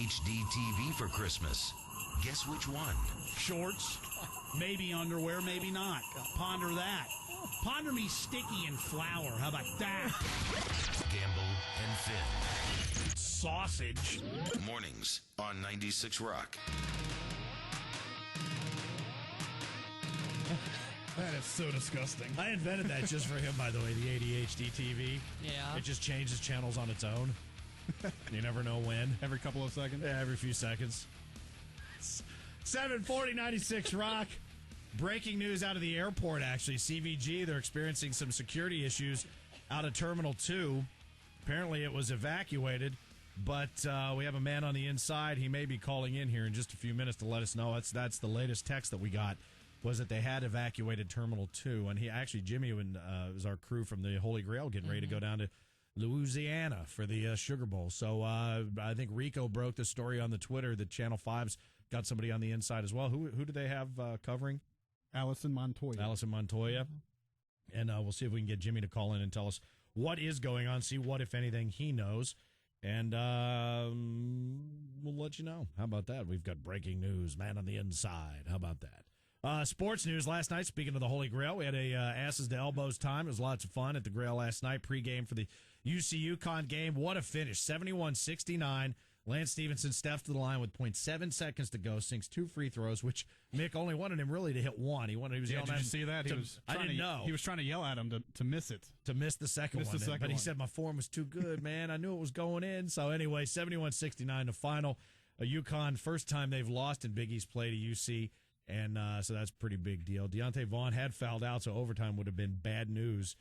HD TV for Christmas. Guess which one? Shorts, maybe underwear, maybe not. Ponder that. Ponder me sticky and flour. How about that? Gamble and Finn. Sausage. Mornings on 96 Rock. That is so disgusting. I invented that just for him, by the way, the ADHD TV. Yeah. It just changes channels on its own. You never know when. Every couple of seconds? Yeah, every few seconds. 740 96 Rock. Breaking news out of the airport, actually. CVG, they're experiencing some security issues out of Terminal 2. Apparently it was evacuated, but we have a man on the inside. He may be calling in here in just a few minutes to let us know. That's the latest text that we got, was that they had evacuated Terminal 2. And Jimmy was our crew from the Holy Grail getting ready to go down to Louisiana for the Sugar Bowl. So I think Rico broke the story on the Twitter that Channel 5's got somebody on the inside as well. Who do they have covering? Allison Montoya. And we'll see if we can get Jimmy to call in and tell us what is going on, see what, if anything, he knows. And we'll let you know. How about that? We've got breaking news, man on the inside. How about that? Sports news last night, speaking of the Holy Grail, we had a asses to elbows time. It was lots of fun at the Grail last night, pregame for the UC-UConn game. What a finish, 71-69. Lance Stevenson steps to the line with 0.7 seconds to go, sinks 2 free throws, which Mick only wanted him really to hit one. He was yelling did at you him see that? I didn't know. He was trying to yell at him to miss it. To miss the second one. But he said, my form was too good, man. I knew it was going in. So anyway, 71-69 the final. UConn, first time they've lost in Big East play to UC. And so that's a pretty big deal. Deontay Vaughn had fouled out, so overtime would have been bad news,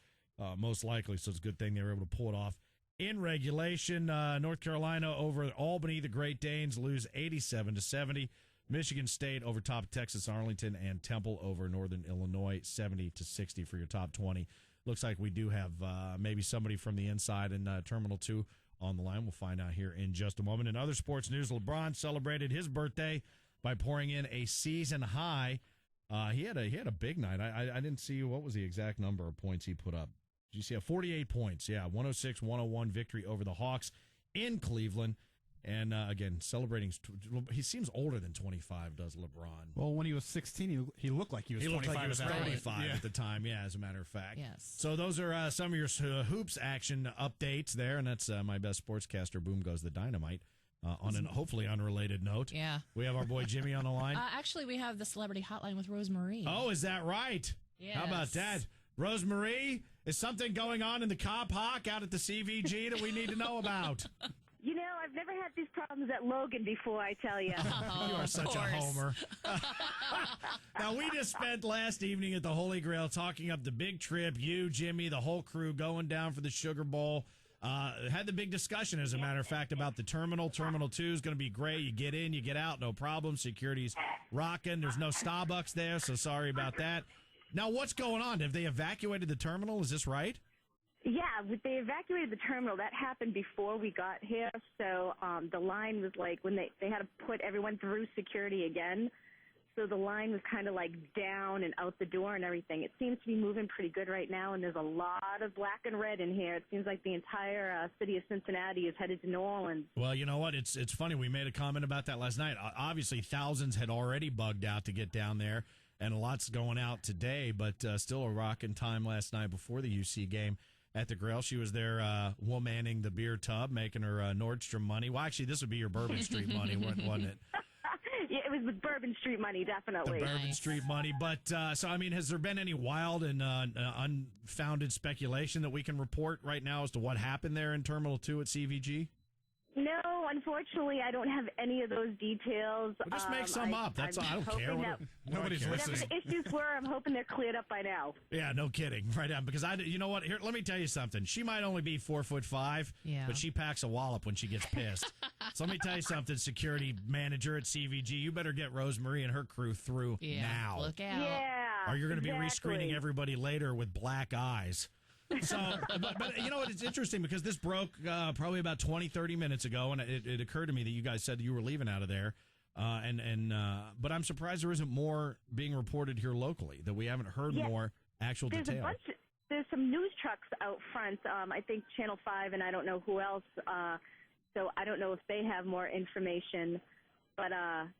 most likely. So it's a good thing they were able to pull it off. In regulation, North Carolina over Albany, the Great Danes lose 87-70. Michigan State over top Texas Arlington, and Temple over Northern Illinois 70-60 for your top 20. Looks like we do have maybe somebody from the inside in Terminal 2 on the line. We'll find out here in just a moment. In other sports news, LeBron celebrated his birthday by pouring in a season high. He had a big night. I didn't see what was the exact number of points he put up. Did you see 48 points? Yeah, 106-101 victory over the Hawks in Cleveland. And again, celebrating. He seems older than 25, does LeBron? Well, when he was 16, he looked like he was 25. He looked like he was 35 yeah. at the time, yeah, as a matter of fact. Yes. So those are some of your hoops action updates there, and that's my best sportscaster, Boom Goes the Dynamite. On a hopefully unrelated note, yeah, we have our boy Jimmy on the line. Actually, we have the celebrity hotline with Rosemarie. Oh, is that right? Yes. How about that? Rosemarie, is something going on in the Cop Hawk out at the CVG that we need to know about? You know, I've never had these problems at Logan before, I tell you. You are such a homer. Now, we just spent last evening at the Holy Grail talking up the big trip. You, Jimmy, the whole crew going down for the Sugar Bowl. Had the big discussion, as a matter of fact, about the terminal. Terminal 2 is going to be great. You get in, you get out, no problem. Security's rocking. There's no Starbucks there, so sorry about that. Now, what's going on? Have they evacuated the terminal? Is this right? Yeah, they evacuated the terminal. That happened before we got here, so the line was like when they had to put everyone through security again. So the line was kind of like down and out the door and everything. It seems to be moving pretty good right now, and there's a lot of black and red in here. It seems like the entire city of Cincinnati is headed to New Orleans. Well, you know what? It's funny. We made a comment about that last night. Obviously, thousands had already bugged out to get down there, and lots going out today, but still a rocking time last night before the UC game at the Grail. She was there womaning the beer tub, making her Nordstrom money. Well, actually, this would be your Bourbon Street money, wasn't it? Yeah, it was with Bourbon Street money, definitely. The Bourbon Street money. But, so, I mean, has there been any wild and unfounded speculation that we can report right now as to what happened there in Terminal 2 at CVG? No, unfortunately, I don't have any of those details. Well, just make some up. That's all. I don't care. Nobody's whatever listening. the issues were, I'm hoping they're cleared up by now. Yeah, no kidding. Right on. Because you know what? Here, let me tell you something. She might only be 4'5", but she packs a wallop when she gets pissed. So let me tell you something, security manager at CVG. You better get Rosemarie and her crew through now. Look out. Yeah. Or you're going to be exactly. rescreening everybody later with black eyes. So, but you know what? It's interesting because this broke probably about 20, 30 minutes ago, and it occurred to me that you guys said you were leaving out of there. But I'm surprised there isn't more being reported here locally, that we haven't heard more actual detail. There's some news trucks out front. I think Channel 5 and I don't know who else so I don't know if they have more information. But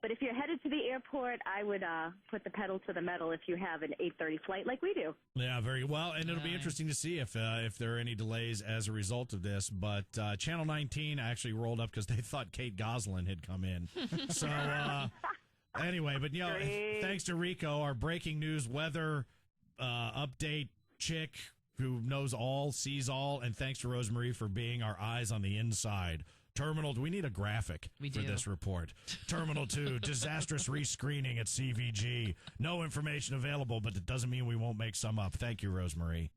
if you're headed to the airport, I would put the pedal to the metal if you have an 8:30 flight like we do. Yeah, very well. And it'll be interesting to see if there are any delays as a result of this. But Channel 19 actually rolled up because they thought Kate Gosselin had come in. So anyway, but thanks to Rico, our breaking news weather update chick who knows all, sees all, and thanks to Rosemary for being our eyes on the inside. Terminal, we need a graphic for this report. Terminal 2, disastrous rescreening at CVG. No information available, but it doesn't mean we won't make some up. Thank you, Rosemary.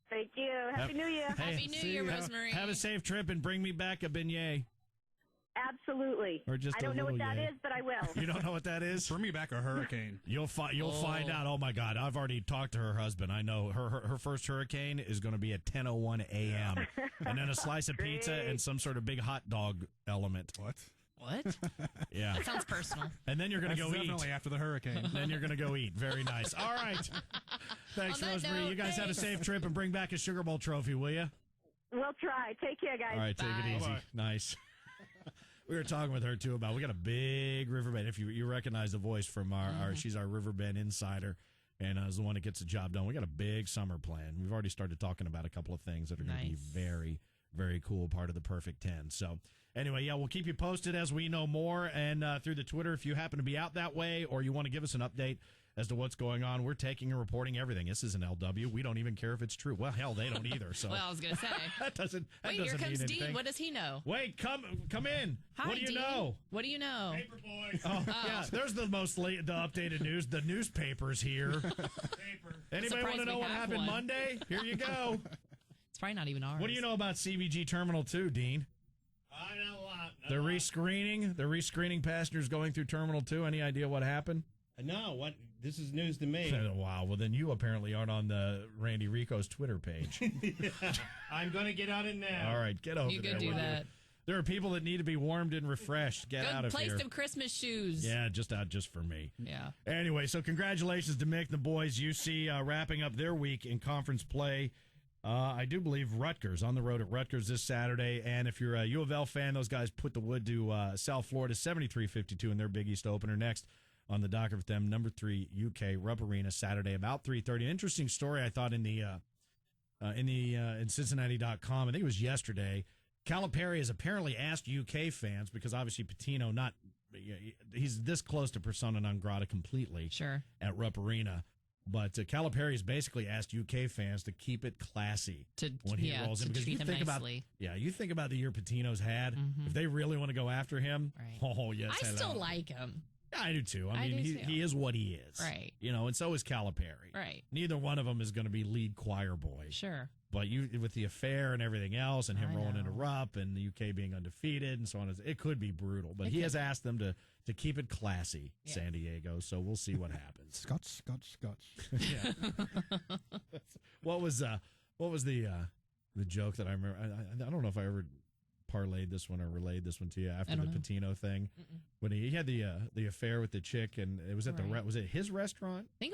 Thank you. Happy New Year. Happy New Year, Rosemary. Have a safe trip and bring me back a beignet. Absolutely. Or just I don't know what that is, but I will. You don't know what that is? Bring me back a hurricane. You'll find out. Oh my God! I've already talked to her husband. I know her first hurricane is going to be at 10:01 a.m. and then a slice of pizza and some sort of big hot dog element. What? Yeah. That sounds personal. And then you're going to go eat. Definitely after the hurricane. Then you're going to go eat. Very nice. All right. Thanks, On that Rosemary. note, You guys have a safe trip and bring back a Sugar Bowl trophy, will you? We'll try. Take care, guys. All right, take it easy. Bye. Nice. We were talking with her too about we got a big Riverbend. If you recognize the voice from our she's our Riverbend insider, and is the one that gets the job done. We got a big summer plan. We've already started talking about a couple of things that are going to be very, very cool part of the Perfect 10. So anyway, yeah, we'll keep you posted as we know more, and through the Twitter if you happen to be out that way or you want to give us an update as to what's going on. We're taking and reporting everything. This is an LW. We don't even care if it's true. Well, hell, they don't either. So Well, I was going to say. that doesn't Wait, mean here comes anything. Dean. What does he know? Wait, come in. Hi, what do you Dean. know? What do you know? Paperboy. Oh, yeah. There's the the updated news. The newspapers here. Anybody want to know what happened Monday? Here you go. It's probably not even ours. What do you know about CVG Terminal 2, Dean? I know a lot. They're rescreening passengers going through Terminal 2. Any idea what happened? No, what? This is news to me. Wow. Well, then you apparently aren't on the Randy Rico's Twitter page. I'm going to get on it now. All right, get over there. You could do that. There are people that need to be warmed and refreshed. Get out of Go here. play some Christmas shoes. Yeah, just for me. Yeah. Anyway, so congratulations to Mick and the boys. UC wrapping up their week in conference play. I do believe Rutgers on the road at Rutgers this Saturday. And if you're a U of L fan, those guys put the wood to South Florida 73-52 in their Big East opener. Next on the docket with them, number 3 UK Rupp Arena Saturday about 3:30. An interesting story I thought in Cincinnati.com. I think it was yesterday. Calipari has apparently asked UK fans, because obviously Pitino he's this close to persona non grata completely at Rupp Arena. But Calipari has basically asked UK fans to keep it classy when he rolls in. Because you think about the year Pitino's had. If they really want to go after him, oh yes, I still like him. Yeah, I do too. I mean, he is what he is, right? And so is Calipari, right? Neither one of them is going to be lead choir boy, sure. But with the affair and everything else, and him rolling into Rupp, and the UK being undefeated, and so on, it could be brutal. But he has asked them to keep it classy, San Diego. So we'll see what happens. Scotch. Yeah. What was the joke that I remember? I don't know if I ever parlayed this one or relayed this one to you after the Pitino thing. When he had the affair with the chick, and it was at was it his restaurant? I think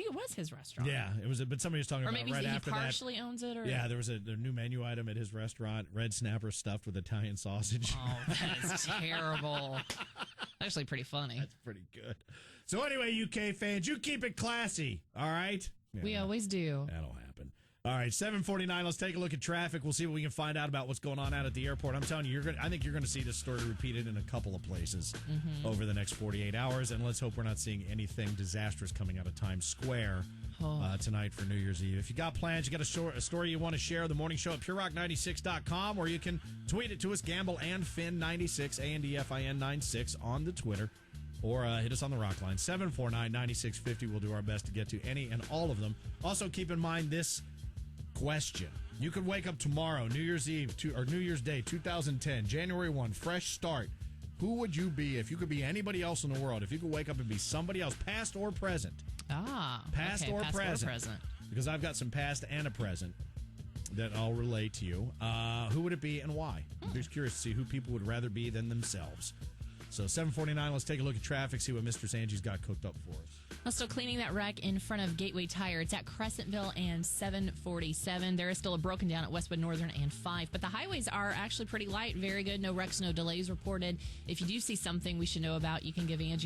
it was his restaurant. Yeah, it was. But somebody was talking about right after that. Or maybe he partially owns it. Or? Yeah, there was a new menu item at his restaurant: red snapper stuffed with Italian sausage. Oh, that is terrible. Actually, pretty funny. That's pretty good. So anyway, UK fans, you keep it classy, all right? Yeah, we always do. That'll happen. All right, 7:49. Let's take a look at traffic. We'll see what we can find out about what's going on out at the airport. I'm telling you, I think you're going to see this story repeated in a couple of places over the next 48 hours. And let's hope we're not seeing anything disastrous coming out of Times Square tonight for New Year's Eve. If you got plans, you got a story you want to share, the morning show at purerock96.com, or you can tweet it to us, Gamble and Finn 96, ANDFIN 96 on the Twitter. Or hit us on the rock line, 749-9650. We'll do our best to get to any and all of them. Also, keep in mind this question. You could wake up tomorrow, New Year's Eve, or New Year's Day, 2010, January 1, fresh start. Who would you be if you could be anybody else in the world? If you could wake up and be somebody else, past or present? Past or present. Because I've got some past and a present that I'll relay to you. Who would it be and why? I'm just curious to see who people would rather be than themselves. So 7:49, let's take a look at traffic, see what Mistress Angie's got cooked up for us. Well, still cleaning that wreck in front of Gateway Tire. It's at Crescentville and 747. There is still a broken down at Westwood Northern and 5. But the highways are actually pretty light. Very good. No wrecks, no delays reported. If you do see something we should know about, you can give Angie